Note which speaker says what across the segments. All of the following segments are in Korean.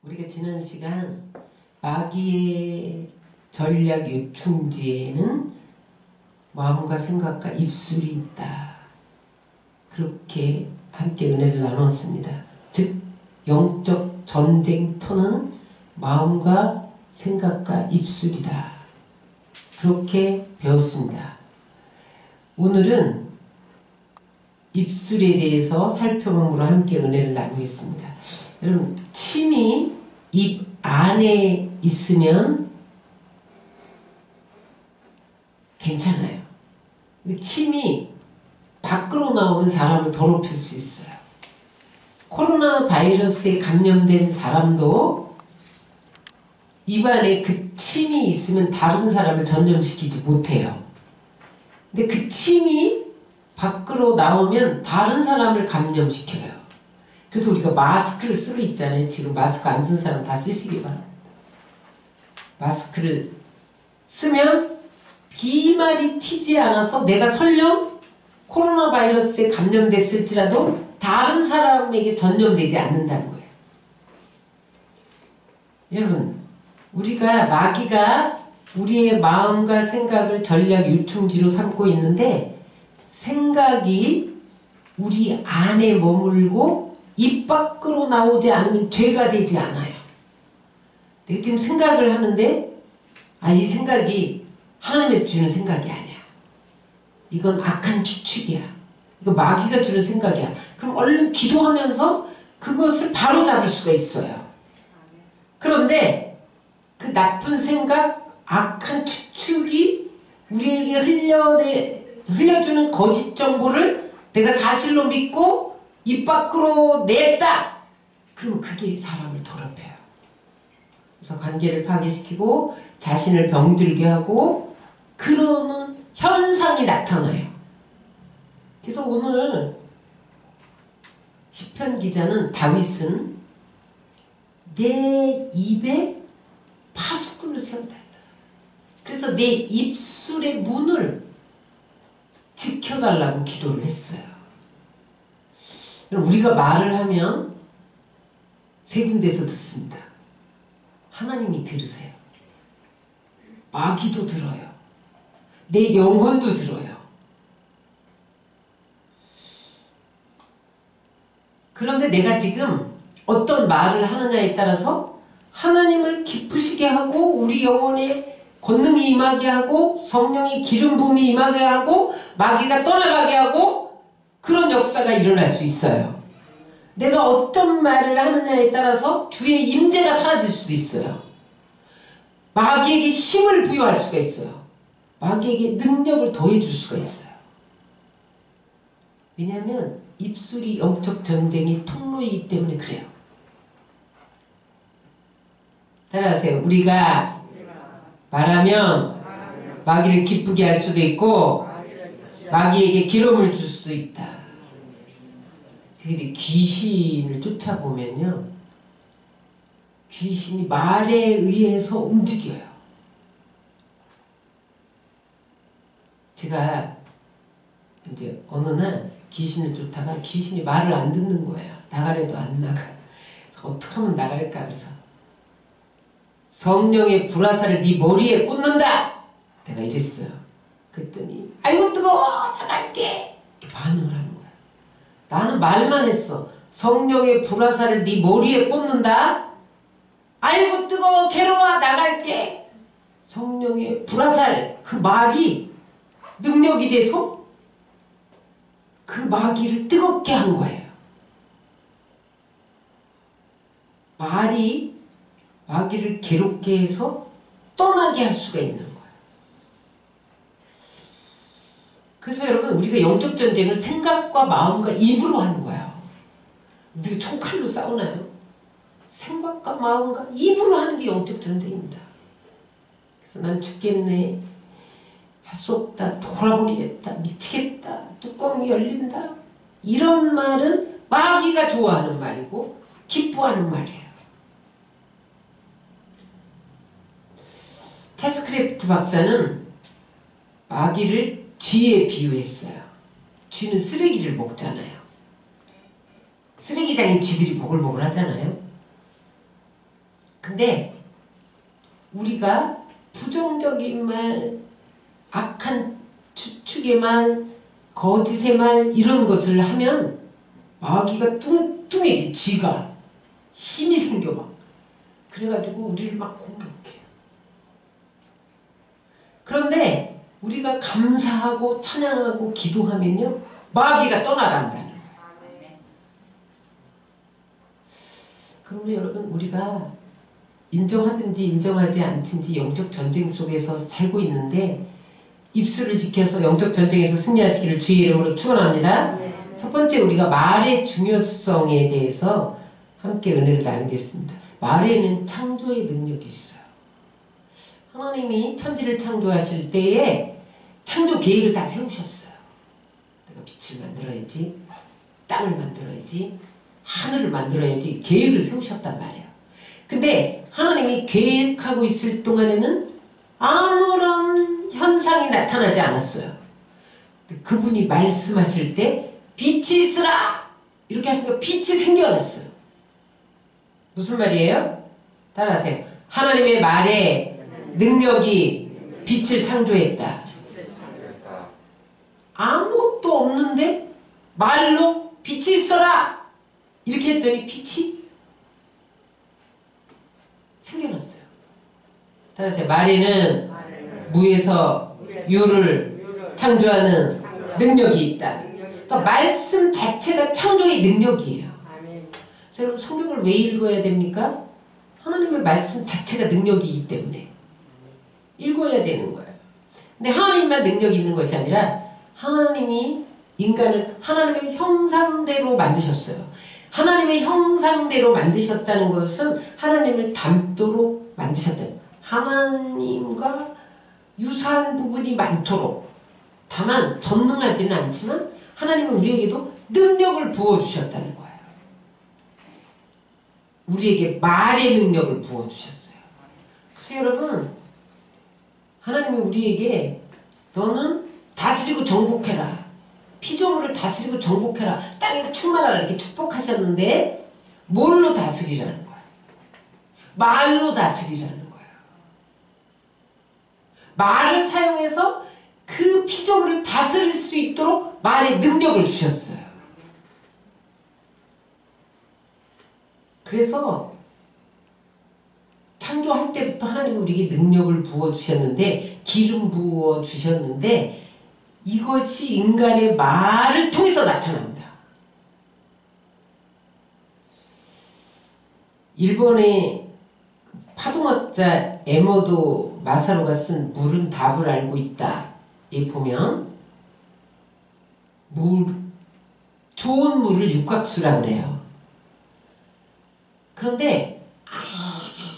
Speaker 1: 우리가 지난 시간 마귀의 전략 요충지에는 마음과 생각과 입술이 있다. 그렇게 함께 은혜를 나눴습니다. 즉 영적 전쟁터는 마음과 생각과 입술이다. 그렇게 배웠습니다. 오늘은 입술에 대해서 살펴봄으로 함께 은혜를 나누겠습니다. 여러분, 침이 입 안에 있으면 괜찮아요. 근데 침이 밖으로 나오면 사람을 더럽힐 수 있어요. 코로나 바이러스에 감염된 사람도 입안에 그 침이 있으면 다른 사람을 전염시키지 못해요. 근데 그 침이 밖으로 나오면 다른 사람을 감염시켜요. 그래서 우리가 마스크를 쓰고 있잖아요. 지금 마스크 안 쓴 사람 다 쓰시기 바랍니다. 마스크를 쓰면 비말이 튀지 않아서 내가 설령 코로나 바이러스에 감염됐을지라도 다른 사람에게 전염되지 않는다는 거예요. 여러분, 우리가 마귀가 우리의 마음과 생각을 전략 요충지로 삼고 있는데 생각이 우리 안에 머물고 입 밖으로 나오지 않으면 죄가 되지 않아요. 내가 지금 생각을 하는데 이 생각이 하나님에서 주는 생각이 아니야. 이건 악한 추측이야. 이거 마귀가 주는 생각이야. 그럼 얼른 기도하면서 그것을 바로 잡을 수가 있어요. 그런데 그 나쁜 생각, 악한 추측이 우리에게 흘려주는 거짓 정보를 내가 사실로 믿고 입 밖으로 냈다. 그럼 그게 사람을 더럽혀요. 그래서 관계를 파괴시키고 자신을 병들게 하고 그러는 현상이 나타나요. 그래서 오늘 시편 기자는 다윗은 내 입에 파수꾼을 세운다. 그래서 내 입술의 문을 지켜달라고 기도를 했어요. 우리가 말을 하면 세 군데서 듣습니다. 하나님이 들으세요. 마귀도 들어요. 내 영혼도 들어요. 그런데 내가 지금 어떤 말을 하느냐에 따라서 하나님을 기쁘시게 하고 우리 영혼에 권능이 임하게 하고 성령의 기름 부음이 임하게 하고 마귀가 떠나가게 하고 그런 역사가 일어날 수 있어요. 내가 어떤 말을 하느냐에 따라서 주의 임재가 사라질 수도 있어요. 마귀에게 힘을 부여할 수가 있어요. 마귀에게 능력을 더해줄 수가 있어요. 왜냐하면 입술이 영적 전쟁의 통로이기 때문에 그래요. 따라하세요. 우리가 말하면 마귀를 기쁘게 할 수도 있고 마귀에게 기름을 줄 수도 있다. 근데 귀신을 쫓아보면요, 귀신이 말에 의해서 움직여요. 제가 이제 어느 날 귀신을 쫓다가 귀신이 말을 안 듣는 거예요. 나가래도 안 나가. 어떻게 하면 나갈까? 그래서 성령의 불화살을 네 머리에 꽂는다! 내가 이랬어요. 그랬더니 아이고 뜨거워! 나갈게! 반응을 하는 거야. 나는 말만 했어. 성령의 불화살을 네 머리에 꽂는다? 아이고 뜨거워! 괴로워! 나갈게! 성령의 불화살, 그 말이 능력이 돼서 그 마귀를 뜨겁게 한 거예요. 말이 마귀를 괴롭게 해서 떠나게 할 수가 있는 거예요. 그래서 여러분, 우리가 영적 전쟁을 생각과 마음과 입으로 하는 거예요. 우리가 총칼로 싸우나요? 생각과 마음과 입으로 하는 게 영적 전쟁입니다. 그래서 난 죽겠네, 할 수 없다, 돌아버리겠다, 미치겠다, 뚜껑이 열린다, 이런 말은 마귀가 좋아하는 말이고 기뻐하는 말이에요. 체스크래프트 박사는 마귀를 쥐에 비유했어요. 쥐는 쓰레기를 먹잖아요. 쓰레기장에 쥐들이 보글보글 하잖아요. 근데 우리가 부정적인 말, 악한 추측의 말, 거짓의 말 이런 것을 하면 마귀가 뚱뚱해지. 쥐가 힘이 생겨 막. 그래가지고 우리를 막 공격해요. 그런데 우리가 감사하고 찬양하고 기도하면요 마귀가 떠나간다는 거예요. 그러면 여러분 우리가 인정하든지 인정하지 않든지 영적 전쟁 속에서 살고 있는데 입술을 지켜서 영적 전쟁에서 승리하시기를 주의 이름으로 축원합니다. 첫 번째 우리가 말의 중요성에 대해서 함께 은혜를 나누겠습니다. 말에는 창조의 능력이 있어요. 하나님이 천지를 창조하실 때에 창조 계획을 다 세우셨어요. 내가 빛을 만들어야지, 땅을 만들어야지, 하늘을 만들어야지 계획을 세우셨단 말이에요. 근데 하나님이 계획하고 있을 동안에는 아무런 현상이 나타나지 않았어요. 그분이 말씀하실 때 빛이 있으라! 이렇게 하시니까 빛이 생겨났어요. 무슨 말이에요? 따라하세요. 하나님의 말에 능력이 빛을 창조했다. 아무것도 없는데 말로 빛이 있어라! 이렇게 했더니 빛이 생겨났어요. 따라서 말에는 무에서 유를 창조하는 능력이 있다. 그러니까 말씀 자체가 창조의 능력이에요. 그래서 여러분 성경을 왜 읽어야 됩니까? 하나님의 말씀 자체가 능력이기 때문에 읽어야 되는 거예요. 근데 하나님만 능력이 있는 것이 아니라 하나님이 인간을 하나님의 형상대로 만드셨어요. 하나님의 형상대로 만드셨다는 것은 하나님을 닮도록 만드셨다. 하나님과 유사한 부분이 많도록. 다만 전능하지는 않지만 하나님은 우리에게도 능력을 부어주셨다는 거예요. 우리에게 말의 능력을 부어주셨어요. 그래서 여러분 하나님이 우리에게 너는 다스리고 정복해라. 피조물을 다스리고 정복해라. 땅에서 충만하라 이렇게 축복하셨는데 뭘로 다스리라는 거야? 말로 다스리라는 거예요. 말을 사용해서 그 피조물을 다스릴 수 있도록 말의 능력을 주셨어요. 그래서 창조할 때부터 하나님이 우리에게 능력을 부어주셨는데 기름 부어주셨는데 이것이 인간의 말을 통해서 나타납니다. 일본의 파동학자 에모도 마사루가 쓴 물은 답을 알고 있다. 에 보면 좋은 물을 육각수라 그래요. 그런데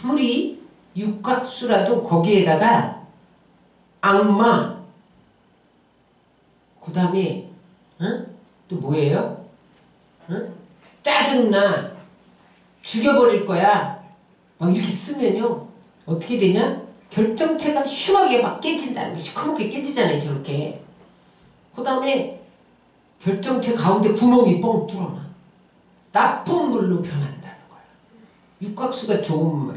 Speaker 1: 아무리 육각수라도 거기에다가 악마 그 다음에 또 뭐예요? 짜증나 죽여버릴 거야 막 이렇게 쓰면요 어떻게 되냐? 결정체가 흉하게 막 깨진다는 거야. 시커멓게 깨지잖아요 저렇게. 그 다음에 결정체 가운데 구멍이 뻥 뚫어나 나쁜 물로 변한다는 거야. 육각수가 좋은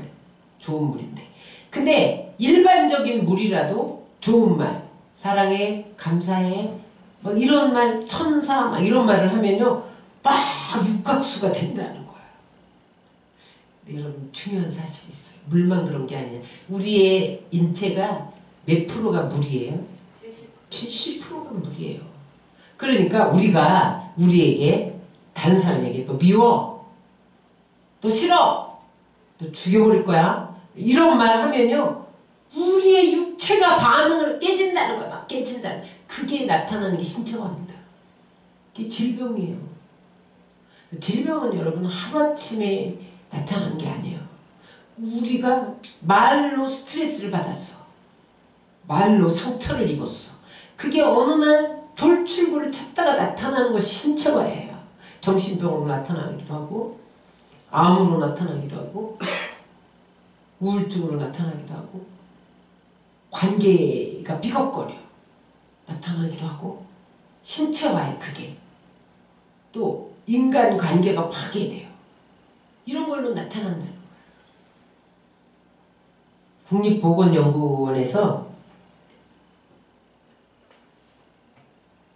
Speaker 1: 물인데 근데 일반적인 물이라도 좋은 말 사랑해 감사해 막 이런 말 천사 막 이런 말을 하면요 막 육각수가 된다는 거야. 근데 여러분 중요한 사실이 있어요. 물만 그런 게 아니에요. 우리의 인체가 몇 프로가 물이에요? 70%가 물이에요. 그러니까 우리가 우리에게 다른 사람에게 또 미워 또 싫어 또 죽여버릴 거야 이런 말 하면요 우리의 육체가 반응을 깨진다는 거야. 막 깨진다는 그게 나타나는 게 신체화입니다. 그게 질병이에요. 질병은 여러분 하루아침에 나타나는 게 아니에요. 우리가 말로 스트레스를 받았어. 말로 상처를 입었어. 그게 어느 날 돌출구를 찾다가 나타나는 것이 신체화예요. 정신병으로 나타나기도 하고 암으로 나타나기도 하고 우울증으로 나타나기도 하고 관계가 삐걱거려 나타나기도 하고 신체화에 그게 또 인간관계가 파괴돼요. 이런 걸로 나타난다는 거예요. 국립보건연구원에서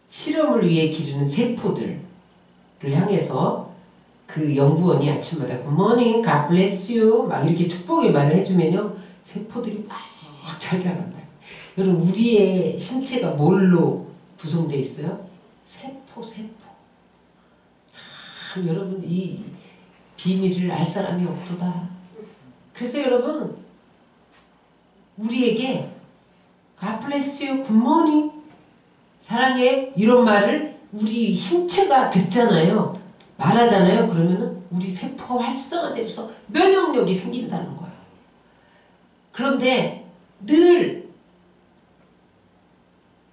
Speaker 1: 실험을 위해 기르는 세포들을 향해서 그 연구원이 아침마다 굿모닝, God bless you 막 이렇게 축복의 말을 해주면요 세포들이 막 잘 자란다. 여러분 우리의 신체가 뭘로 구성되어 있어요? 세포. 참 여러분 이 비밀을 알 사람이 없도다. 그래서 여러분 우리에게 God bless you, 굿모닝, 사랑해 이런 말을 우리 신체가 듣잖아요. 말하잖아요. 그러면은 우리 세포가 활성화돼서 면역력이 생긴다는 거예요. 그런데 늘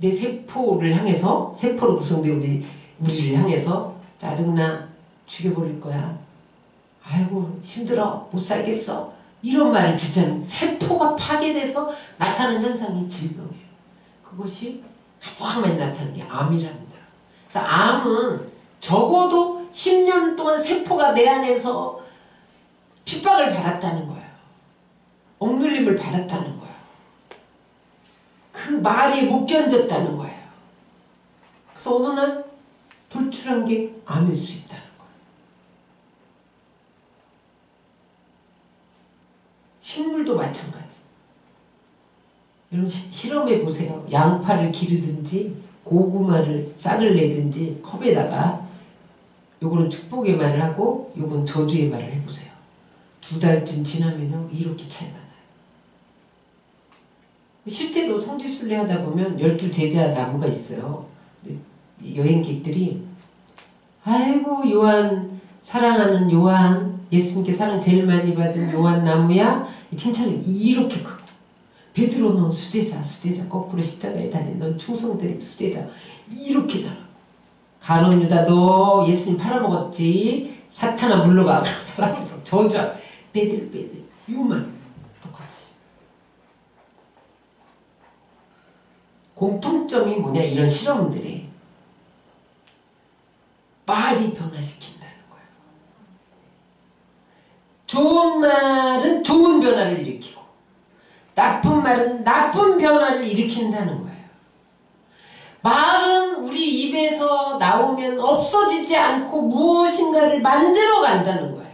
Speaker 1: 내 세포를 향해서 세포로 구성된 우리를 향해서 짜증나 죽여버릴 거야. 아이고 힘들어 못 살겠어. 이런 말을 듣잖아요. 세포가 파괴돼서 나타나는 현상이 질병이에요. 그것이 가장 많이 나타나는 게 암이랍니다. 그래서 암은 적어도 10년 동안 세포가 내 안에서 핍박을 받았다는 거예요. 억눌림을 받았다는 거예요. 그 말이 못 견뎠다는 거예요. 그래서 어느 날 돌출한 게 암일 수 있다는 거예요. 식물도 마찬가지. 여러분 실험해 보세요. 양파를 기르든지 고구마를 싹을 내든지 컵에다가 요거는 축복의 말을 하고 요건 저주의 말을 해보세요. 2달쯤 지나면요 이렇게 차이가 나요. 실제로 성지순례 하다 보면 12제자 나무가 있어요. 여행객들이 아이고 요한 사랑하는 요한 예수님께 사랑 제일 많이 받은 요한 나무야 칭찬을 이렇게 크고 베드로 넌 수제자 거꾸로 십자가에 달린 넌 충성된 수제자 이렇게 자라. 가룟 유다 너 예수님 팔아먹었지 사탄아 물러가 사랑해 저주야 베들 유만 똑같이. 공통점이 뭐냐 이런 실험들이 말이 변화시킨다는 거예요. 좋은 말은 좋은 변화를 일으키고 나쁜 말은 나쁜 변화를 일으킨다는 거예요. 말은 우리 입에서 나오면 없어지지 않고 무엇인가를 만들어 간다는 거예요.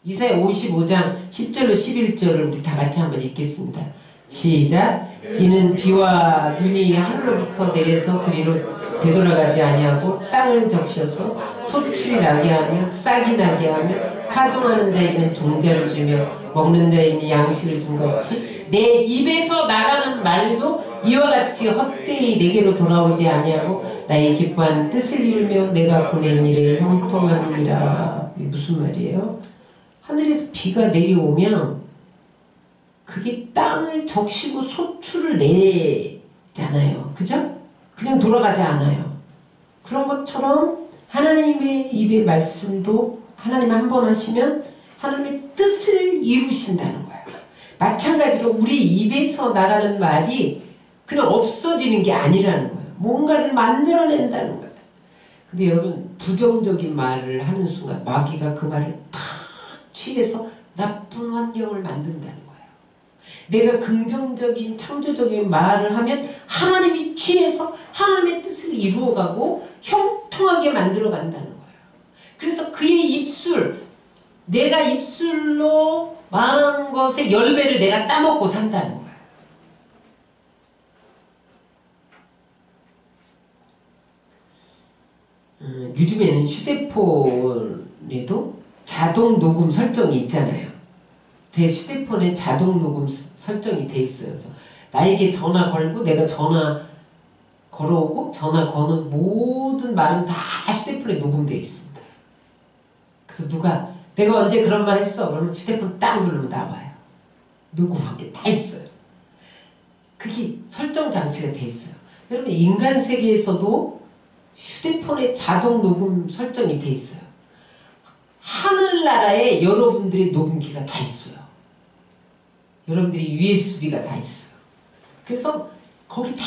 Speaker 1: 이사야 55장 10절로 11절을 우리 다 같이 한번 읽겠습니다. 시작. 이는 비와 눈이 하늘로부터 내려서 그리로 되돌아가지 아니하고 땅을 적셔서 소출이 나게 하며 싹이 나게 하며 파종하는 자에게는 종자를 주며 먹는 자에게는 양식을 준 같이 내 입에서 나가는 말도 이와 같이 헛되이 내게로 돌아오지 아니하고 나의 기뻐하는 뜻을 이루며 내가 보낸 일에 형통함이니라. 이게 무슨 말이에요? 하늘에서 비가 내려오면 그게 땅을 적시고 소출을 내잖아요. 그죠? 그냥 돌아가지 않아요. 그런 것처럼 하나님의 입의 말씀도 하나님 한 번 하시면 하나님의 뜻을 이루신다는 거예요. 마찬가지로 우리 입에서 나가는 말이 그냥 없어지는 게 아니라는 거예요. 뭔가를 만들어낸다는 거예요. 근데 여러분 부정적인 말을 하는 순간 마귀가 그 말을 탁 취해서 나쁜 환경을 만든다는 거예요. 내가 긍정적인 창조적인 말을 하면 하나님이 취해서 하나님의 뜻을 이루어가고 형통하게 만들어간다는 거예요. 그래서 그의 입술, 내가 입술로 말한 것의 열매를 내가 따먹고 산다는 거예요. 요즘에는 휴대폰에도 자동 녹음 설정이 있잖아요. 제 휴대폰에 자동 녹음 설정이 돼 있어요. 그래서 나에게 전화 걸고 내가 전화 걸어오고 전화 거는 모든 말은 다 휴대폰에 녹음되어 있습니다. 그래서 누가 내가 언제 그런 말 했어? 그러면 휴대폰 딱 누르면 나와요. 녹음한 게 다 있어요. 그게 설정 장치가 돼 있어요. 여러분 인간 세계에서도 휴대폰에 자동 녹음 설정이 돼 있어요. 하늘나라에 여러분들의 녹음기가 다 있어요. 여러분들이 USB가 다 있어요. 그래서 거기 다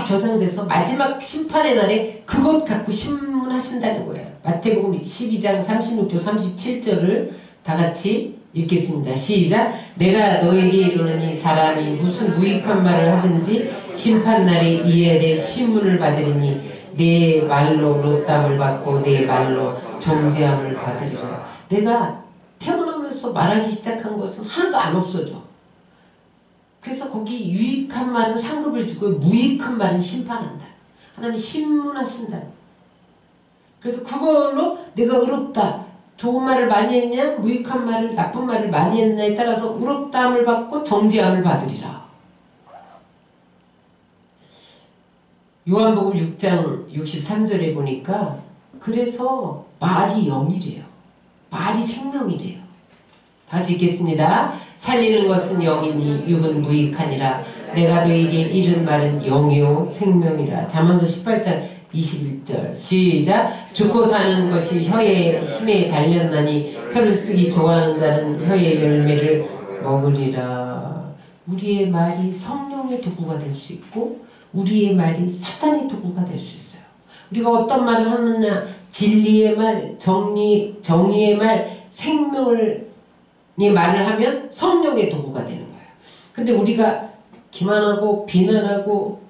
Speaker 1: 저장돼서 마지막 심판의 날에 그것 갖고 신문하신다는 거예요. 마태복음 12장 36절 37절을 다 같이 읽겠습니다. 시작. 내가 너에게 이르노니 사람이 무슨 무익한 말을 하든지 심판날에 이에 대해 신문을 받으리니 내 말로 롯담을 받고 내 말로 정죄함을 받으리라. 내가 태어나면서 말하기 시작한 것은 하나도 안 없어져. 그래서 거기 유익한 말은 상급을 주고 무익한 말은 심판한다. 하나님이 신문하신다. 그래서 그걸로 내가 의롭다, 좋은 말을 많이 했냐, 무익한 말을, 나쁜 말을 많이 했냐에 따라서 의롭다함을 받고 정죄함을 받으리라. 요한복음 6장 63절에 보니까 그래서 말이 영이래요. 말이 생명이래요. 다 읽겠습니다. 살리는 것은 영이니 육은 무익하니라. 내가 너에게 이른 말은 영이요 생명이라. 잠언서 18장 21절 시작. 죽고 사는 것이 혀의 힘에 달렸나니 혀를 쓰기 좋아하는 자는 혀의 열매를 먹으리라. 우리의 말이 성령의 도구가 될 수 있고 우리의 말이 사탄의 도구가 될 수 있어요. 우리가 어떤 말을 하느냐, 진리의 말, 정의의 말, 생명을 말을 하면 성령의 도구가 되는 거예요. 근데 우리가 기만하고 비난하고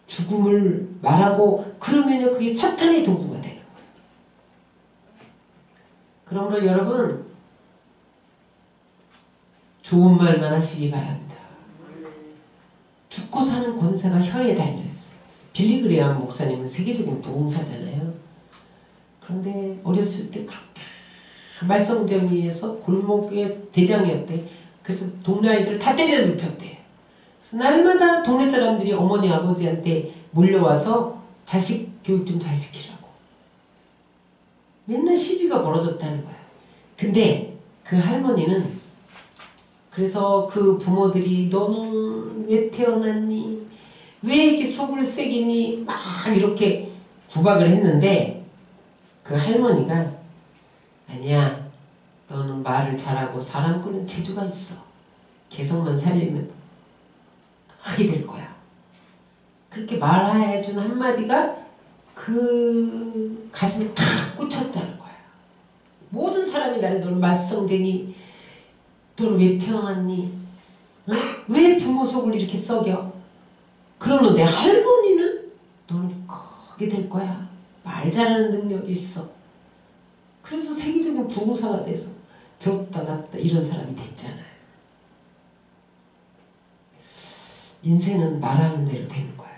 Speaker 1: 죽음을 말하고 그러면요 그게 사탄의 도구가 되는 거예요. 그러므로 여러분 좋은 말만 하시기 바랍니다. 죽고 사는 권세가 혀에 달려있어요. 빌리 그레이엄 목사님은 세계적인 부흥사잖아요. 그런데 어렸을 때 그렇게 말썽쟁이에서 골목의 대장이었대. 그래서 동네 아이들을 다 때려 눕혔대. 그래서 날마다 동네 사람들이 어머니 아버지한테 몰려와서 자식 교육 좀 잘 시키라고 맨날 시비가 벌어졌다는 거야. 근데 그 할머니는 그래서 그 부모들이 너는 왜 태어났니? 왜 이렇게 속을 새기니? 막 이렇게 구박을 했는데 그 할머니가 아니야, 너는 말을 잘하고 사람 끄는 재주가 있어. 개성만 살리면 크게 될 거야. 그렇게 말해준 한마디가 그 가슴에 탁 꽂혔다는 거야. 모든 사람이 나를 너는 말썽쟁이, 너는 왜 태어났니? 어? 왜 부모 속을 이렇게 썩여? 그러는데 할머니는 너는 크게 될 거야. 말 잘하는 능력이 있어. 그래서 세계적인 부흥사가 돼서 들었다 놨다 이런 사람이 됐잖아요. 인생은 말하는 대로 되는 거예요.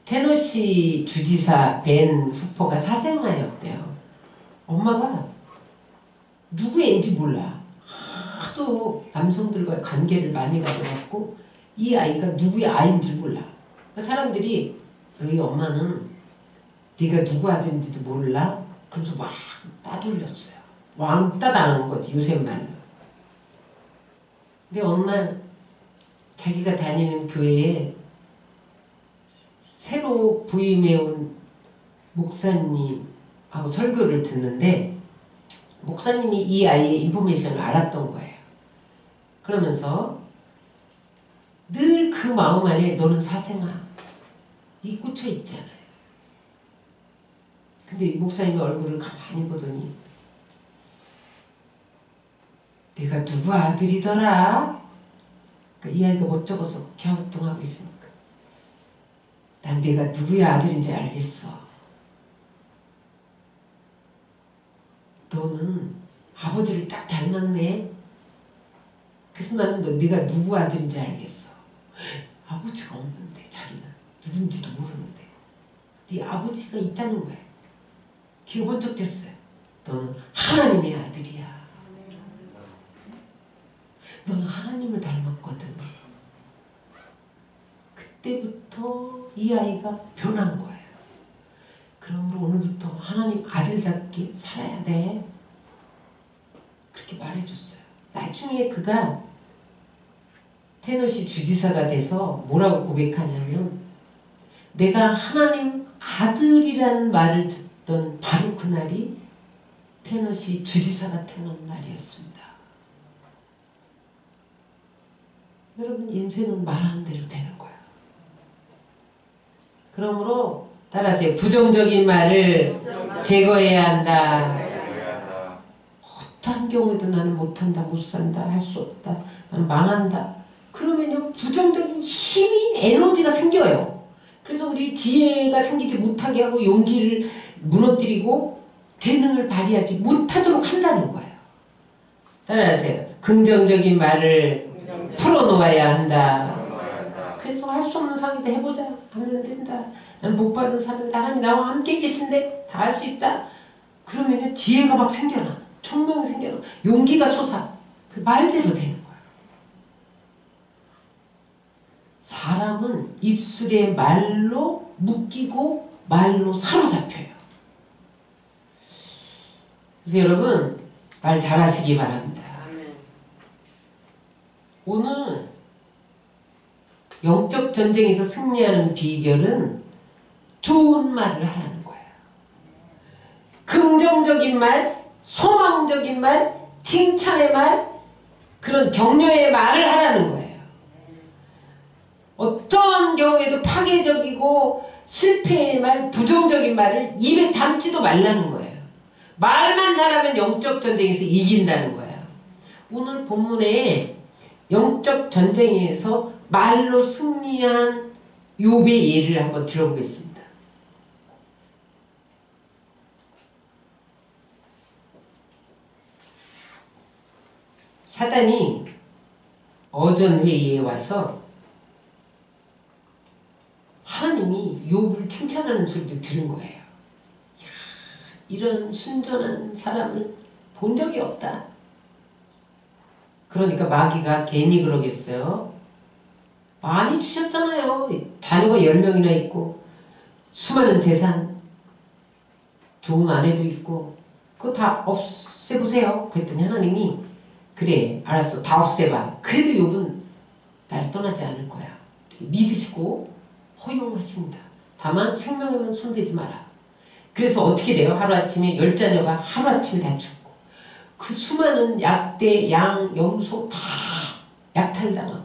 Speaker 1: 테너시 주지사 벤 후퍼가 사생아였대요. 엄마가 누구인지 몰라. 하도 남성들과의 관계를 많이 가져갖고 이 아이가 누구의 아이인지 몰라. 사람들이 너희 엄마는 네가 누구 아들인지도 몰라? 그러면서 막 따돌렸어요. 왕따 당하는 거지, 요새 말로. 근데 어느 날 자기가 다니는 교회에 새로 부임해온 목사님하고 설교를 듣는데 목사님이 이 아이의 인포메이션을 알았던 거예요. 그러면서 늘 그 마음 안에 너는 사생아 이 꽂혀 있잖아요. 근데 목사님의 얼굴을 가만히 보더니 내가 누구 아들이더라? 그러니까 이 아이가 멋쩍어서 갸우뚱하고 있으니까 난 내가 누구의 아들인지 알겠어. 너는 아버지를 딱 닮았네. 그래서 나는 네가 누구 아들인지 알겠어. 아버지가 없는데 자기는 누군지도 모르는데 네 아버지가 있다는 거야. 귀가 번쩍 됐어요. 너는 하나님의 아들이야. 너는 하나님을 닮았거든. 그때부터 이 아이가 변한 거예요. 그러므로 오늘부터 하나님 아들답게 살아야 돼. 그렇게 말해줬어요. 나중에 그가 테너시 주지사가 돼서 뭐라고 고백하냐면 내가 하나님 아들이라는 말을 듣던 바로 그날이 테너시 주지사가 태어난 날이었습니다. 여러분 인생은 말하는 대로 되는 거예요. 그러므로 따라하세요. 부정적인 말을 제거해야 한다. 어떠한 경우에도 나는 못한다, 못산다, 할 수 없다, 나는 망한다. 그러면요 부정적인 힘이 에너지가 생겨요. 그래서 우리 지혜가 생기지 못하게 하고 용기를 무너뜨리고 재능을 발휘하지 못하도록 한다는 거예요. 따라하세요. 긍정적인 말을 풀어놓아야 한다. 그래서 할 수 없는 상황인데 해보자 하면 된다. 나는 복받은 사람이다. 하나님 나와 함께 계신데 다 할 수 있다. 그러면요 지혜가 막 생겨나. 총명이 생겨나. 용기가 솟아. 그 말대로 되는 거예요. 사람은 입술에 말로 묶이고 말로 사로잡혀요. 그래서 여러분 말 잘하시기 바랍니다. 오늘 영적 전쟁에서 승리하는 비결은 좋은 말을 하라는 거예요. 긍정적인 말, 소망적인 말, 칭찬의 말, 그런 격려의 말을 하라는 거예요. 어떤 경우에도 파괴적이고 실패의 말, 부정적인 말을 입에 담지도 말라는 거예요. 말만 잘하면 영적 전쟁에서 이긴다는 거예요. 오늘 본문에 영적 전쟁에서 말로 승리한 욥의 예를 한번 들어보겠습니다. 사단이 어전회의에 와서 하나님이 욥을 칭찬하는 소리를 들은 거예요. 이야, 이런 순전한 사람을 본 적이 없다. 그러니까 마귀가 괜히 그러겠어요. 많이 주셨잖아요. 자녀가 10명이나 있고 수많은 재산, 좋은 아내도 있고 그거 다 없애보세요. 그랬더니 하나님이 그래 알았어 다 없애봐. 그래도 욥은 날 떠나지 않을 거야. 믿으시고 허용하십니다. 다만 생명에만 손대지 마라. 그래서 어떻게 돼요? 하루아침에 10자녀가 하루아침에 다 죽고 그 수많은 약대, 양, 염소 다 약탈당하고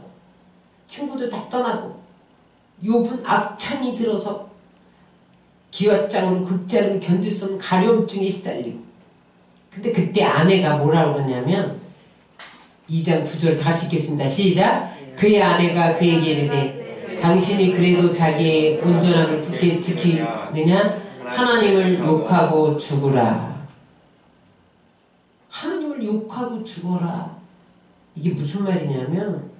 Speaker 1: 친구들 다 떠나고 욥은 악창이 들어서 기왓장으로 극장을 견딜 수 없는 가려움증에 시달리고 근데 그때 아내가 뭐라고 그러냐면 2장 9절 다 같이 읽겠습니다. 시작! 그의 아내가 그에게 이르되 당신이 그래도 자기의 온전함을 지키느냐? 하나님을 욕하고 죽으라. 하나님을 욕하고 죽어라. 이게 무슨 말이냐면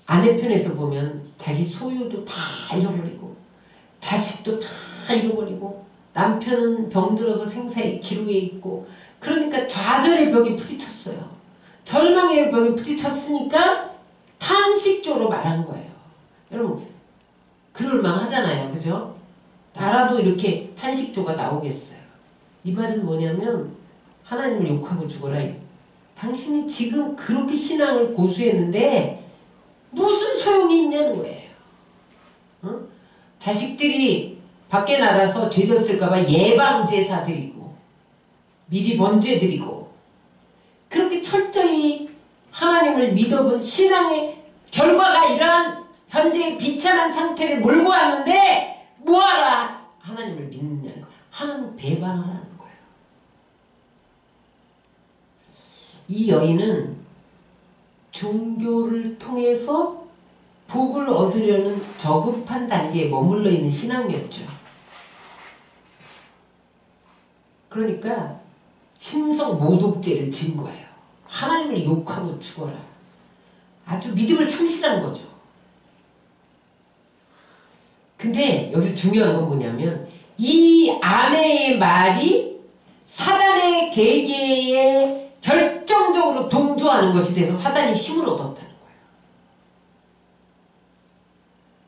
Speaker 1: 아내 편에서 보면 자기 소유도 다 잃어버리고 자식도 다 잃어버리고 남편은 병들어서 생사의 기로에 있고 그러니까 좌절의 벽에 부딪혔어요. 절망의 벽에 부딪혔으니까 탄식조로 말한 거예요. 여러분 그럴만 하잖아요. 그죠? 나라도 이렇게 탄식조가 나오겠어요. 이 말은 뭐냐면 하나님을 욕하고 죽어라. 당신이 지금 그렇게 신앙을 고수했는데 무슨 소용이 있냐는 거예요. 어? 자식들이 밖에 나가서 죄졌을까봐 예방제사 드리고 미리 번제 드리고 그렇게 철저히 하나님을 믿어본 신앙의 결과가 이러한 현재의 비참한 상태를 몰고 왔는데 뭐하라 하나님을 믿느냐는 거예요. 하나님 배반하라는 거예요. 이 여인은 종교를 통해서 복을 얻으려는 저급한 단계에 머물러 있는 신앙이었죠. 그러니까 신성 모독죄를 진 거예요. 하나님을 욕하고 죽어라. 아주 믿음을 상실한 거죠. 근데 여기서 중요한 건 뭐냐면 이 아내의 말이 사단의 계계에 결정적으로 동조하는 것이 돼서 사단이 힘을 얻었다는 거예요.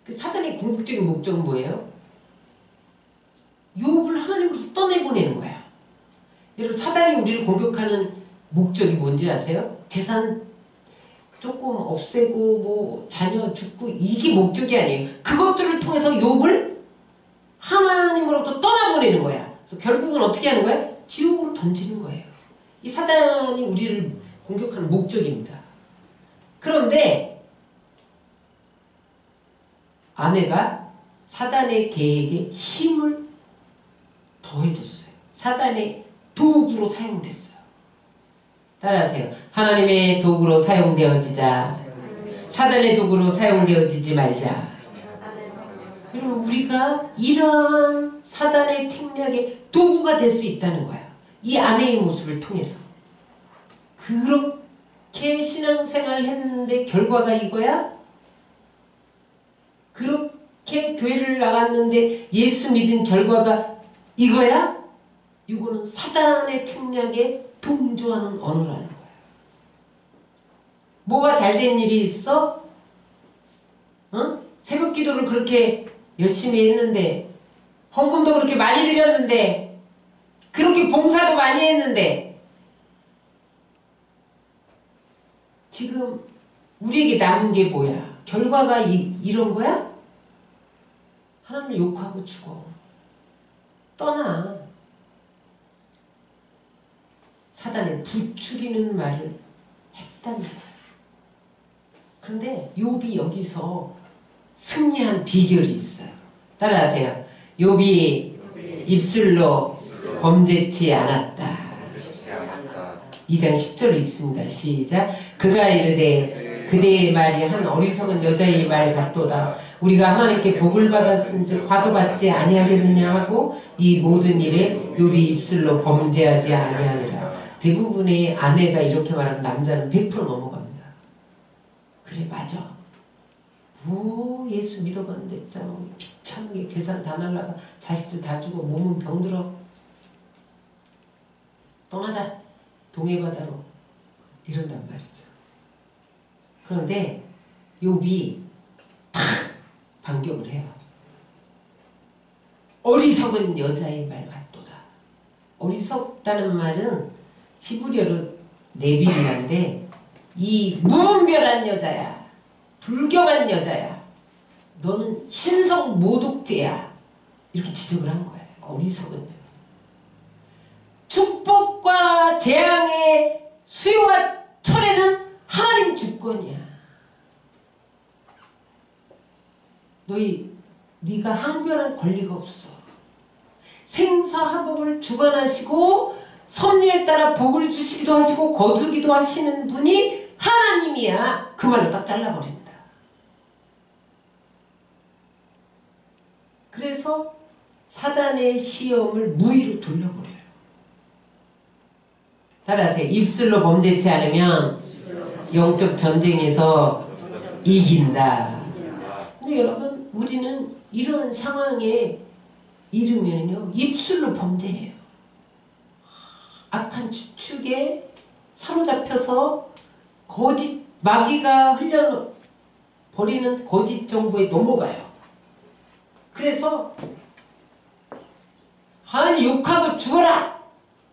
Speaker 1: 그 사단의 궁극적인 목적은 뭐예요? 욥을 하나님으로부터 떠내보내는 거예요. 여러분 사단이 우리를 공격하는 목적이 뭔지 아세요? 재산 조금 없애고 뭐 자녀 죽고 이게 목적이 아니에요. 그것들을 통해서 욥을 하나님으로부터 떠나보내는 거야. 그래서 결국은 어떻게 하는 거야? 지옥으로 던지는 거예요. 이 사단이 우리를 공격하는 목적입니다. 그런데 아내가 사단의 계획에 힘을 더해줬어요. 사단의 도구로 사용됐어요. 따라하세요. 하나님의 도구로 사용되어지자. 사단의 도구로 사용되어지지 말자. 여러분, 우리가 이러한 사단의 침략의 도구가 될 수 있다는 거야. 이 아내의 모습을 통해서. 그렇게 신앙생활을 했는데 결과가 이거야? 그렇게 교회를 나갔는데 예수 믿은 결과가 이거야? 이거는 사단의 침략에 동조하는 언어라는 거야. 뭐가 잘된 일이 있어? 새벽 기도를 그렇게 열심히 했는데, 헌금도 그렇게 많이 드렸는데, 그렇게 봉사도 많이 했는데, 지금 우리에게 남은 게 뭐야? 결과가 이런 거야? 하나님을 욕하고 죽어. 떠나. 사단을 부추기는 말을 했단 말이야. 그런데 욥이 여기서 승리한 비결이 있어요. 따라하세요. 욥이 입술로 범죄치 않았다. 2장 10절을 읽습니다. 시작. 그가 이르되 그대의 말이 한 어리석은 여자의 말 같도다. 우리가 하나님께 복을 받았은즉 화도 받지 아니하겠느냐 하고 이 모든 일에 욥이 입술로 범죄하지 아니하니라. 대부분의 아내가 이렇게 말하면 남자는 100% 넘어갑니다. 그래, 맞아. 예수 믿어봤는데 참 비참하게 재산 다 날라가 자식들 다 죽어 몸은 병들어. 떠나자. 동해바다로. 이런단 말이죠. 그런데 욥이 탁 반격을 해요. 어리석은 여자의 말 같도다. 어리석다는 말은 히브리어로 네빌라인데 이 무분별한 여자야. 불경한 여자야. 너는 신성 모독죄야. 이렇게 지적을 한 거예요. 어리석은 여자. 축복과 재앙의 수요와 철회는 하나님 주권이야. 네가 항변할 권리가 없어. 생사화복을 주관하시고 섭리에 따라 복을 주시기도 하시고 거두기도 하시는 분이 하나님이야. 그 말로 딱 잘라버린다. 그래서 사단의 시험을 무의로 돌려버려요. 따라하세요. 입술로 범죄치 않으면 영적 전쟁에서 이긴다. 근데 여러분, 우리는 이런 상황에 이르면요 입술로 범죄해요. 악한 추측에 사로잡혀서 거짓 마귀가 흘려버리는 거짓 정보에 넘어가요. 그래서 하나님 욕하고 죽어라!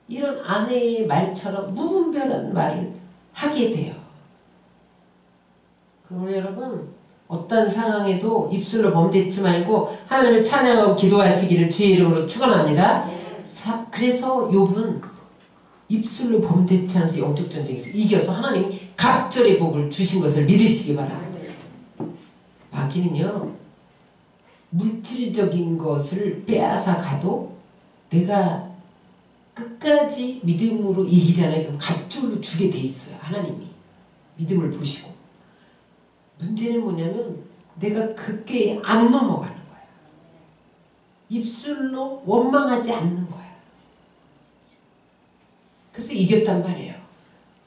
Speaker 1: 이런 아내의 말처럼 무분별한 말을 하게 돼요. 그러므로 여러분, 어떤 상황에도 입술로 범죄치 말고 하나님을 찬양하고 기도하시기를 주의 이름으로 축원합니다. 그래서 욥은 입술로 범죄치 않아서 영적 전쟁에서 이겨서 하나님이 갑절의 복을 주신 것을 믿으시기 바랍니다. 마귀는요, 물질적인 것을 빼앗아 가도 내가 끝까지 믿음으로 이기잖아요. 그럼 갑절로 주게 돼 있어요. 하나님이 믿음을 보시고. 문제는 뭐냐면 내가 그게 안 넘어가는 거야. 입술로 원망하지 않는 거야. 그래서 이겼단 말이에요.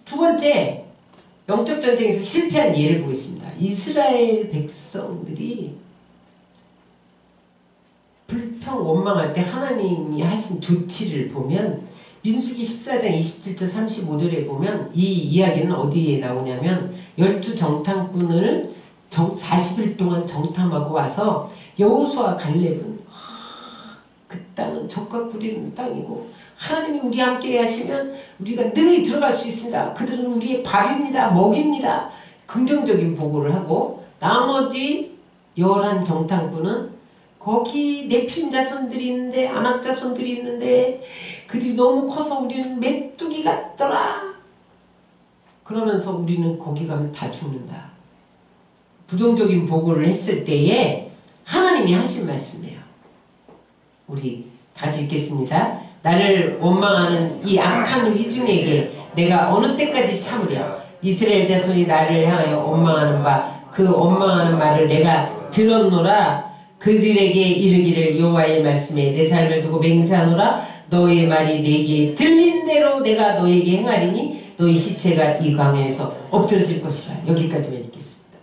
Speaker 1: 두 번째, 영적 전쟁에서 실패한 예를 보겠습니다. 이스라엘 백성들이 불평 원망할 때 하나님이 하신 조치를 보면 민수기 14장 27절 35절에 보면 이 이야기는 어디에 나오냐면 12정탐꾼을 40일 동안 정탐하고 와서 여호수아 갈렙은 그 땅은 적과 꿀이는 땅이고 하나님이 우리 함께 하시면 우리가 능히 들어갈 수 있습니다. 그들은 우리의 밥입니다. 먹입니다. 긍정적인 보고를 하고 나머지 11정탐꾼은 거기 네필 자손들이 있는데 아낙 자손들이 있는데 그들이 너무 커서 우리는 메뚜기 같더라. 그러면서 우리는 거기 가면 다 죽는다. 부정적인 보고를 했을 때에 하나님이 하신 말씀이에요. 우리 같이 읽겠습니다. 나를 원망하는 이 악한 회중에게 내가 어느 때까지 참으랴. 이스라엘 자손이 나를 향하여 원망하는 바 그 원망하는 말을 내가 들었노라. 그들에게 이르기를 여호와의 말씀에 내 삶을 두고 맹세하노라. 너의 말이 내게 들린 대로 내가 너에게 행하리니 너의 시체가 이 광야에서 엎드러질 것이라. 여기까지만 읽겠습니다.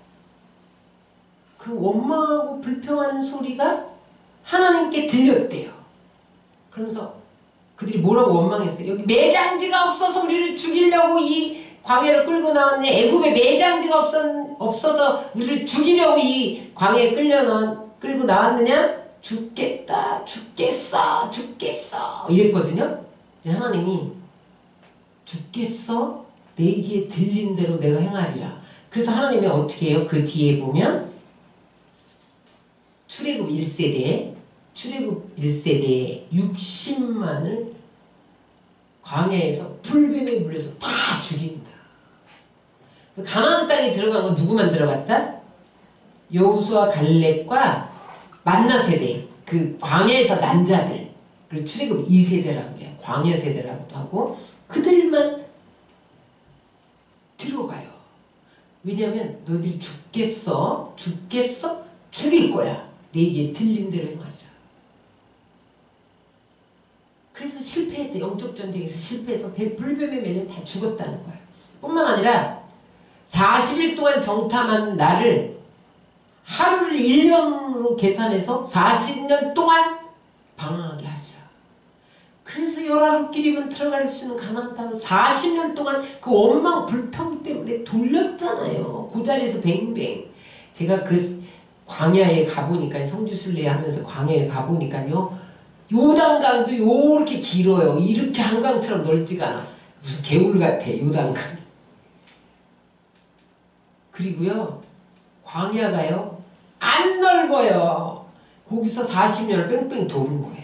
Speaker 1: 그 원망하고 불평하는 소리가 하나님께 들렸대요. 그러면서 그들이 뭐라고 원망했어요? 여기 매장지가 없어서 우리를 죽이려고 이 광야를 끌고 나왔네. 애굽에 매장지가 없어서 우리를 죽이려고 이 광야에 끌고 나왔느냐? 죽겠다, 죽겠어, 죽겠어 이랬거든요. 하나님이 죽겠어? 내 귀에 들린 대로 내가 행하리라. 그래서 하나님이 어떻게 해요? 그 뒤에 보면 출애굽 1세대에 60만을 광야에서 불뱀에 물려서 다 죽인다. 가나안 땅에 들어간 건 누구만 들어갔다? 여호수아 갈렙과 만나 세대, 그 광야에서 난 자들, 그리고 출애굽 2세대라고 그래요. 광야 세대라고도 하고 그들만 들어가요. 왜냐하면 너희들이 죽겠어? 죽일 거야. 내게 들린 대로 행하리라. 그래서 실패했대. 영적 전쟁에서 실패해서 불뱀에 매려 다 죽었다는 거야. 뿐만 아니라 40일 동안 정탐한 나를 하루를 1년으로 계산해서 40년 동안 방황하게 하시라. 그래서 열하루끼리만 들어갈 수 있는 가나안 땅을 40년 동안 그 원망 불평 때문에 돌렸잖아요. 그 자리에서 뱅뱅. 제가 그 광야에 가보니까 성지순례 하면서 광야에 가보니까요. 요단강도 요렇게 길어요. 이렇게 한강처럼 넓지가 않아. 무슨 개울 같아 요단강이. 그리고요 광야가요 안 넓어요. 거기서 40년을 뺑뺑 도는 거예요.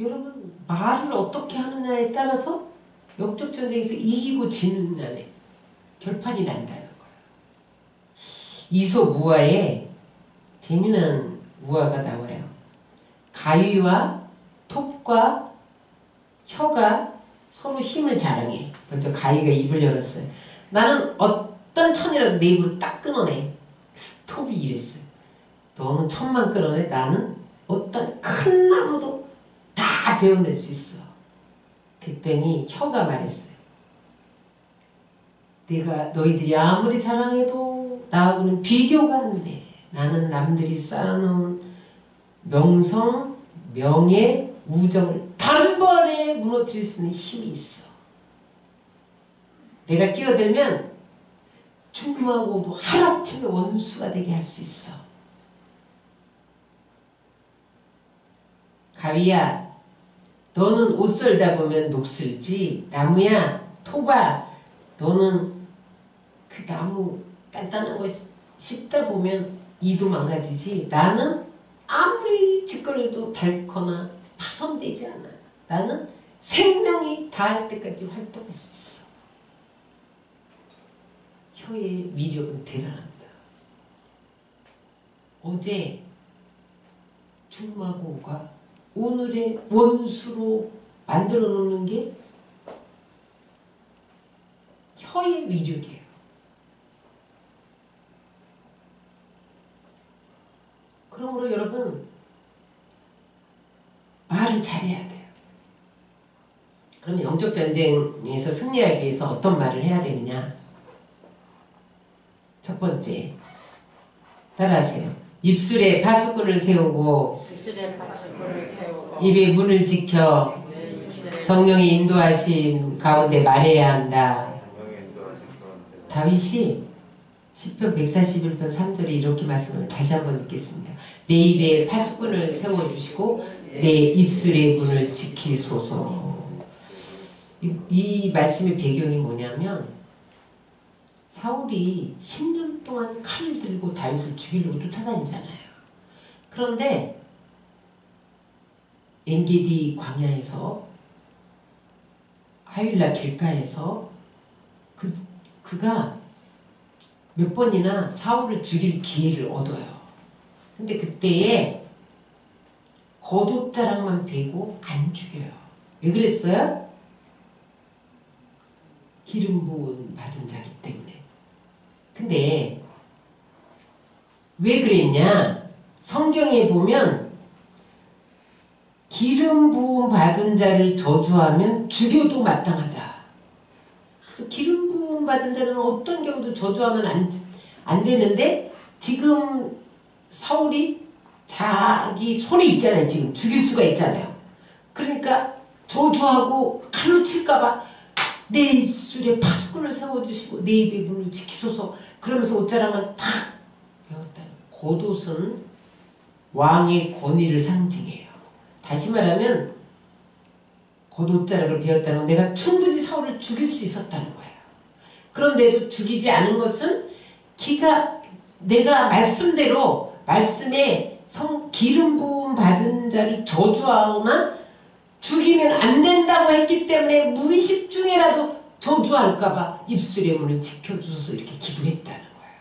Speaker 1: 여러분 말을 어떻게 하느냐에 따라서 영적 전쟁에서 이기고 지느냐에 결판이 난다는 거예요. 이솝우화에 재미난 우화가 나와요. 가위와 톱과 혀가 서로 힘을 자랑해. 먼저 가위가 입을 열었어요. 나는 어떤 천이라도 내 입으로 딱 끊어내. 톱이 이랬어요. 너는 천만 끊어내. 나는 어떤 큰 나무도 다 베어낼 수 있어. 그랬더니 혀가 말했어요. 내가 너희들이 아무리 자랑해도 나하고는 비교가 안 돼. 나는 남들이 쌓아놓은 명성, 명예, 우정을 단번에 무너뜨릴 수 있는 힘이 있어. 내가 끼어들면 충무하고도 하루아침에 원수가 되게 할 수 있어. 가위야, 너는 옷 썰다 보면 녹슬지. 나무야, 톱아, 너는 그 나무 단단한 거 씹다 보면 이도 망가지지. 나는 아무리 짓거려도 닳거나 파손되지 않아. 나는 생명이 닿을 때까지 활동할 수 있어. 혀의 위력은 대단합니다. 어제 중마고가 오늘의 원수로 만들어 놓는 게 혀의 위력이에요. 그러므로 여러분 말을 잘해야 돼요. 그러면 영적 전쟁에서 승리하기 위해서 어떤 말을 해야 되느냐? 첫 번째, 따라하세요. 입술에 파수꾼을 세우고 입에 문을 지켜 성령의 인도하심 가운데 말해야 한다. 다윗이 시편 141편 3절에 이렇게 말씀을 다시 한번 읽겠습니다. 내 입에 파수꾼을 세워주시고 내 입술의 문을 지키소서. 이 말씀의 배경이 뭐냐면 사울이 10년 동안 칼을 들고 다윗을 죽이려고 쫓아다니잖아요. 그런데 엔게디 광야에서 하윌라 길가에서 그가 몇 번이나 사울을 죽일 기회를 얻어요. 근데 그때에 겉옷자락만 베고 안 죽여요. 왜 그랬어요? 기름 부음 받은 자기 때문에. 근데 왜 그랬냐? 성경에 보면 기름 부음 받은 자를 저주하면 죽여도 마땅하다. 그래서 기름 부음 받은 자는 어떤 경우도 저주하면 안 되는데, 지금 사울이 자기 손에 있잖아요. 지금 죽일 수가 있잖아요. 그러니까 저주하고 칼로 칠까봐 내 입술에 파수꾼을 세워주시고 내 입의 문을 지키소서, 그러면서 옷자락만 탁 배웠다. 겉옷은 왕의 권위를 상징해요. 다시 말하면 겉옷자락을 베었다는 건 내가 충분히 사울을 죽일 수 있었다는 거예요. 그런데도 죽이지 않은 것은 내가 말씀대로 말씀에 기름 부음 받은 자를 저주하거나 죽이면 안 된다고 했기 때문에 무의식 중에라도 저주할까봐 입술의 문을 지켜주소서 이렇게 기도했다는 거예요.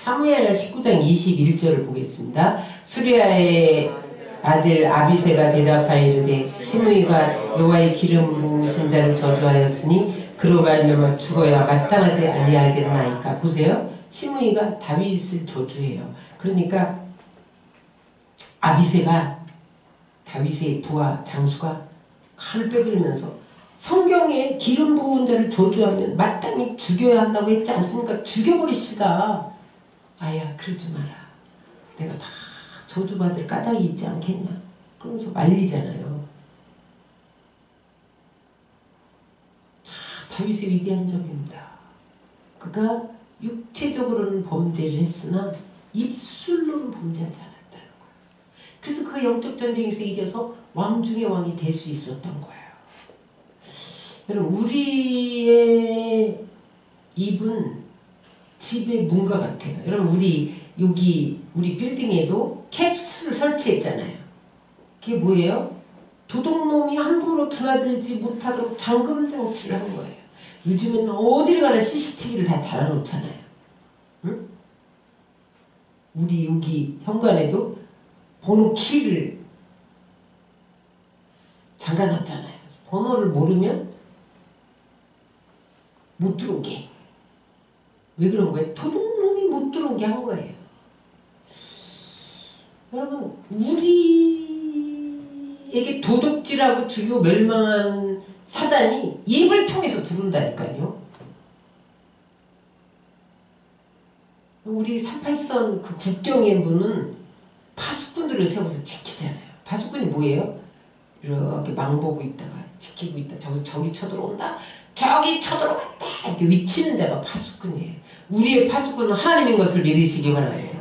Speaker 1: 사무엘하 19장 21절을 보겠습니다. 수리아의 아들 아비새가 대답하여 이르되 시므이가 여호와의 기름 부으신 자를 저주하였으니 그로 말미암아 죽어야 마땅하지 아니하겠나이까. 보세요. 시므이가 다윗을 저주해요. 그러니까 아비새가 다윗의 부하 장수가 칼을 빼들면서 성경에 기름 부은 자를 저주하면 마땅히 죽여야 한다고 했지 않습니까? 죽여버립시다. 아야 그러지 마라. 내가 다 저주받을 까닭이 있지 않겠냐. 그러면서 말리잖아요. 자, 다윗의 위대한 점입니다. 그가 육체적으로는 범죄를 했으나 입술로는 범죄하지 않았다는 거예요. 그래서 그 영적 전쟁에서 이겨서 왕 중의 왕이 될 수 있었던 거예요. 여러분, 우리의 입은 집의 문과 같아요. 여러분, 우리 빌딩에도 캡스를 설치했잖아요. 그게 뭐예요? 도둑놈이 함부로 드나들지 못하도록 잠금 장치를 한 거예요. 요즘은 어디를 가나 CCTV를 다 달아놓잖아요. 응? 우리 여기 현관에도 번호 키를 잠가놨잖아요. 번호를 모르면 못 들어오게. 왜 그런 거예요? 도둑놈이 못 들어오게 한 거예요. 여러분, 우리에게 도둑질하고 죽이고 멸망하는 사단이 입을 통해서 들어온다니까요. 우리 38선 그 국경의 문은 파수꾼들을 세워서 지키잖아요. 파수꾼이 뭐예요? 이렇게 망보고 있다가 지키고 있다. 저기 쳐들어온다. 저기 쳐들어왔다. 이렇게 위치는 자가 파수꾼이에요. 우리의 파수꾼은 하나님인 것을 믿으시기 바랍니다.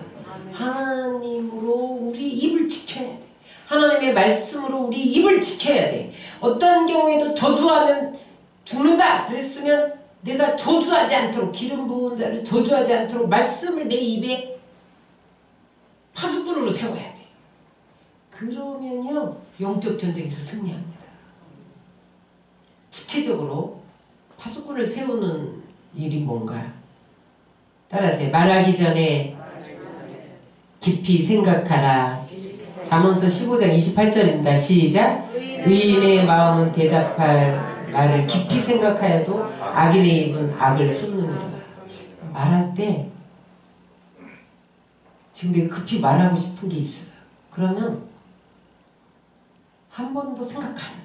Speaker 1: 하나님으로 우리 입을 지켜야 돼. 하나님의 말씀으로 우리 입을 지켜야 돼. 어떤 경우에도 저주하면 죽는다 그랬으면 내가 저주하지 않도록, 기름 부은 자를 저주하지 않도록 말씀을 내 입에 파수꾼으로 세워야 돼. 그러면요 영적 전쟁에서 승리합니다. 구체적으로 파수꾼을 세우는 일이 뭔가요? 따라하세요. 말하기 전에 깊이 생각하라. 잠언서 15장 28절입니다. 시작. 의인의 마음은 대답할 말을 깊이 생각하여도 악인의 입은 악을 쏟느니라. 말할 때 지금 내가 급히 말하고 싶은 게 있어요. 그러면 한 번 더 생각하는,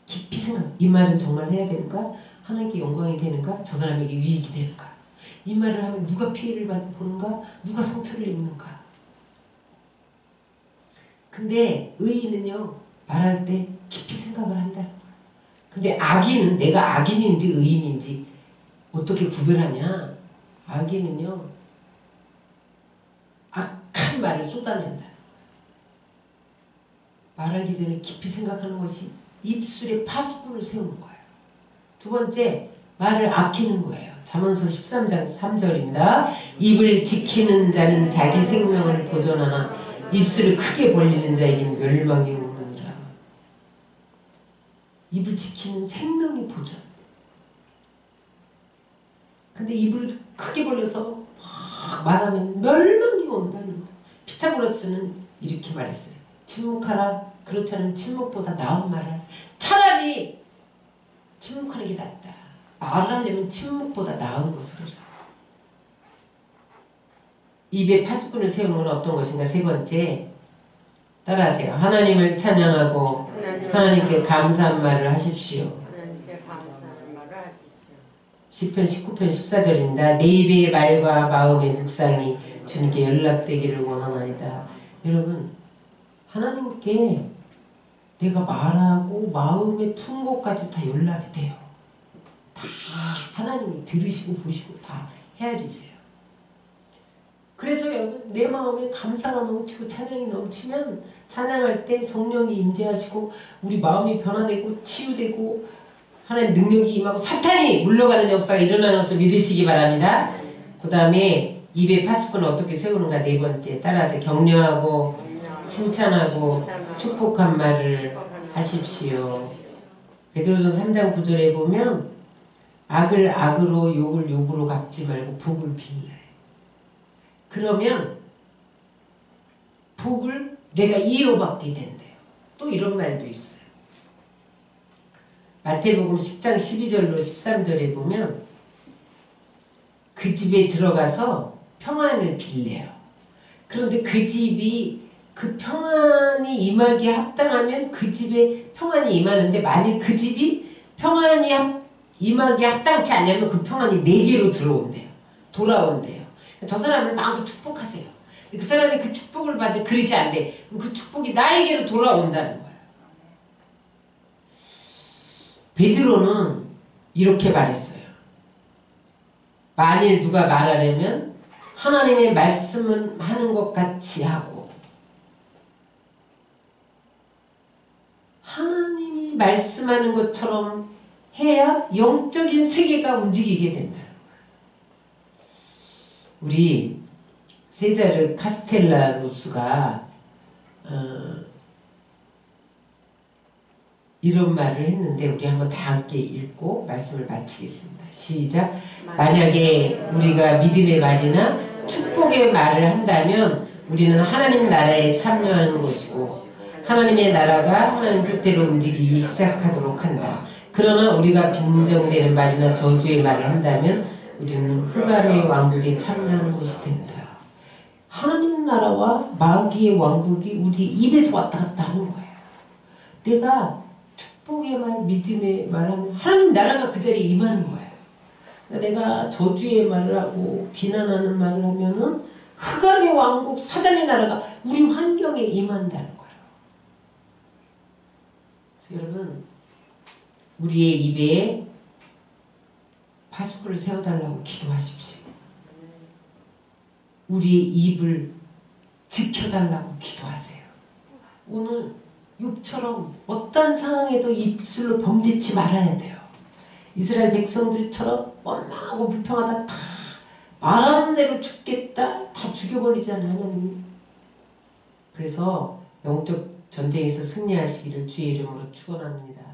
Speaker 1: 깊이 생각. 이 말은 정말 해야 되는가? 하나님께 영광이 되는가? 저 사람에게 유익이 되는가? 이 말을 하면 누가 피해를 보는가? 누가 상처를 입는가? 근데 의인은요 말할 때 깊이 생각을 한다는 거야. 근데 악인은 내가 악인인지 의인인지 어떻게 구별하냐? 악인은요 악한 말을 쏟아낸다. 말하기 전에 깊이 생각하는 것이 입술에 파수꾼을 세우는 거예요. 두 번째, 말을 아끼는 거예요. 잠언서 13장 3절입니다. 입을 지키는 자는 자기 생명을 보존하나 입술을 크게 벌리는 자에게는 멸망이 오느니라. 입을 지키는 생명의 보존. 근데 입을 크게 벌려서 막 말하면 멸망이 온다는 거예요. 피타고라스는 이렇게 말했어요. 침묵하라. 그렇지 않으면 침묵보다 나은 말을. 차라리 침묵하는 게 낫다. 말을 하려면 침묵보다 나은 것을 해라. 입에 파수꾼을 세우는 건 어떤 것인가? 세 번째, 따라하세요. 하나님을 찬양하고 하나님께 감사한 말을 하십시오. 시편 19편 14절입니다. 내 입의 말과 마음의 묵상이 주님께 연락되기를 원하나이다. 여러분, 하나님께 내가 말하고 마음에 푼 것까지 다 연락이 돼요. 다 하나님이 들으시고 보시고 다 헤아리세요. 그래서 여러분, 내 마음에 감사가 넘치고 찬양이 넘치면 찬양할 때 성령이 임재하시고 우리 마음이 변화되고 치유되고 하나님 능력이 임하고 사탄이 물러가는 역사가 일어나는 것을 믿으시기 바랍니다. 그 다음에 입의 파수꾼을 어떻게 세우는가? 네 번째, 따라서 격려하고 칭찬하고 축복한 말을 하십시오. 베드로전서 3장 9절에 보면 악을 악으로 욕을 욕으로 갚지 말고 복을 빌래. 그러면 복을 내가 이어받게 된대요. 또 이런 말도 있어요. 마태복음 10장 12절로 13절에 보면 그 집에 들어가서 평안을 빌래요. 그런데 그 집이 그 평안이 임하기에 합당하면 그 집에 평안이 임하는데 만일 그 집이 평안이 임하기에 합당치 않냐면 그 평안이 내게로 들어온대요. 돌아온대요. 저 사람을 마음껏 축복하세요. 그 사람이 그 축복을 받을 그릇이 안 돼. 그럼 그 축복이 나에게로 돌아온다는 거예요. 베드로는 이렇게 말했어요. 만일 누가 말하려면 하나님의 말씀을 하는 것 같이 하고 하나님이 말씀하는 것처럼 해야 영적인 세계가 움직이게 된다. 우리 세자르 카스텔라노스가 이런 말을 했는데 우리 한번 다 함께 읽고 말씀을 마치겠습니다. 시작. 만약에 우리가 믿음의 말이나 축복의 말을 한다면 우리는 하나님 나라에 참여하는 것이고 하나님의 나라가 하나님 뜻대로 움직이기 시작하도록 한다. 그러나 우리가 빈정되는 말이나 저주의 말을 한다면 우리는 흑암의 왕국에 참여하는 것이 된다. 하나님 나라와 마귀의 왕국이 우리 입에서 왔다 갔다 하는 거예요. 내가 축복의 말, 믿음의 말하면 하나님 나라가 그 자리에 임하는 거예요. 내가 저주의 말을 하고 비난하는 말을 하면은 흑암의 왕국, 사단의 나라가 우리 환경에 임한다는 거예요. 그래서 여러분, 우리의 입에 파수꾼을 세워달라고 기도하십시오. 우리의 입을 지켜달라고 기도하세요. 오늘 욥처럼 어떤 상황에도 입술로 범죄치 말아야 돼요. 이스라엘 백성들처럼 원망하고 불평하다 다 말하는 대로 죽겠다 다 죽여버리잖아요. 하나님. 그래서 영적 전쟁에서 승리하시기를 주의 이름으로 축원합니다.